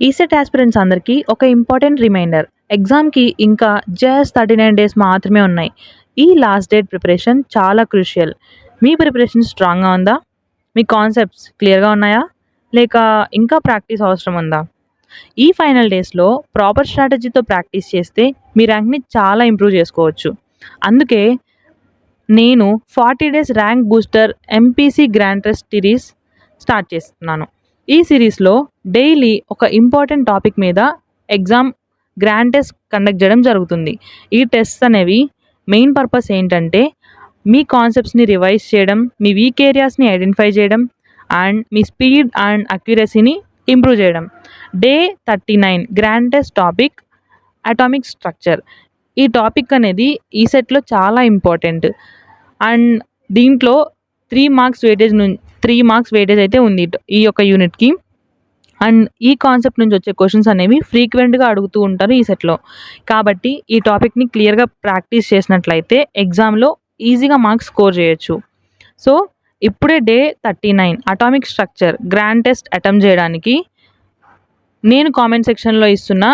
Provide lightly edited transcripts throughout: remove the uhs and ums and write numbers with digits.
ECET aspirants అందరికీ ఒక important reminder. ఎగ్జామ్‌కి ఇంకా జస్ట్ 39 డేస్ మాత్రమే ఉన్నాయి. ఈ లాస్ట్ డేట్ ప్రిపరేషన్ చాలా క్రూషియల్. మీ ప్రిపరేషన్ స్ట్రాంగ్‌గా ఉందా? మీ కాన్సెప్ట్స్ క్లియర్‌గా ఉన్నాయా? లేక ఇంకా ప్రాక్టీస్ అవసరం ఉందా? ఈ ఫైనల్ డేస్‌లో ప్రాపర్ స్ట్రాటజీతో ప్రాక్టీస్ చేస్తే మీ ర్యాంక్‌ని చాలా ఇంప్రూవ్ చేసుకోవచ్చు. అందుకే నేను 40 days rank booster MPC grand test series start చేస్తున్నాను. ఈ సిరీస్లో డైలీ ఒక ఇంపార్టెంట్ టాపిక్ మీద ఎగ్జామ్ గ్రాండ్ టెస్ట్ కండక్ట్ చేయడం జరుగుతుంది. ఈ టెస్ట్స్ అనేవి మెయిన్ పర్పస్ ఏంటంటే మీ కాన్సెప్ట్స్ని రివైజ్ చేయడం, మీ వీక్ ఏరియాస్ని ఐడెంటిఫై చేయడం అండ్ మీ స్పీడ్ అండ్ అక్యురసీని ఇంప్రూవ్ చేయడం. Day 39 grand test topic atomic structure. ఈ టాపిక్ అనేది ఈ సెట్లో చాలా ఇంపార్టెంట్ అండ్ దీంట్లో 3 మార్క్స్ వెయిటేజ్ అయితే ఉంది ఈ యొక్క యూనిట్కి. అండ్ ఈ కాన్సెప్ట్ నుంచి వచ్చే క్వశ్చన్స్ అనేవి ఫ్రీక్వెంట్గా అడుగుతూ ఉంటారు ఈ సెట్లో. కాబట్టి ఈ టాపిక్ని క్లియర్గా ప్రాక్టీస్ చేసినట్లయితే ఎగ్జామ్లో ఈజీగా మార్క్స్ స్కోర్ చేయొచ్చు. సో ఇప్పుడే day 39 atomic structure grand test attempt చేయడానికి నేను కామెంట్ సెక్షన్లో ఇస్తున్న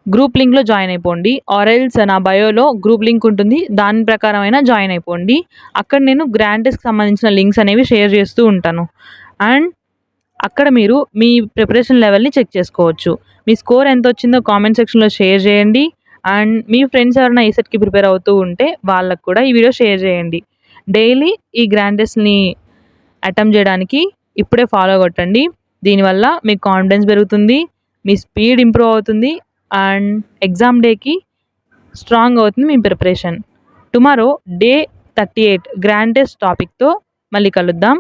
గ్రూప్ లింక్లో జాయిన్ అయిపోండి. ఆర్ఎల్స్ నా బయోలో గ్రూప్ లింక్ ఉంటుంది, దాని ప్రకారమైన జాయిన్ అయిపోండి. అక్కడ నేను గ్రాండ్ టెస్ట్కి సంబంధించిన లింక్స్ అనేవి షేర్ చేస్తూ ఉంటాను. అండ్ అక్కడ మీరు మీ ప్రిపరేషన్ లెవెల్ని చెక్ చేసుకోవచ్చు. మీ స్కోర్ ఎంత వచ్చిందో కామెంట్ సెక్షన్లో షేర్ చేయండి. అండ్ మీ ఫ్రెండ్స్ ఎవరైనా ఈ సెట్కి ప్రిపేర్ అవుతూ ఉంటే వాళ్ళకు కూడా ఈ వీడియో షేర్ చేయండి. డైలీ ఈ గ్రాండ్ టెస్ట్ని అటెంప్ట్ చేయడానికి ఇప్పుడే ఫాలో కొట్టండి. దీనివల్ల మీ కాన్ఫిడెన్స్ పెరుగుతుంది, మీ స్పీడ్ ఇంప్రూవ్ అవుతుంది అండ్ ఎగ్జామ్ డేకి స్ట్రాంగ్ అవుతుంది మీ preparation. Tomorrow day 38 grand test టాపిక్తో మళ్ళీ కలుద్దాం.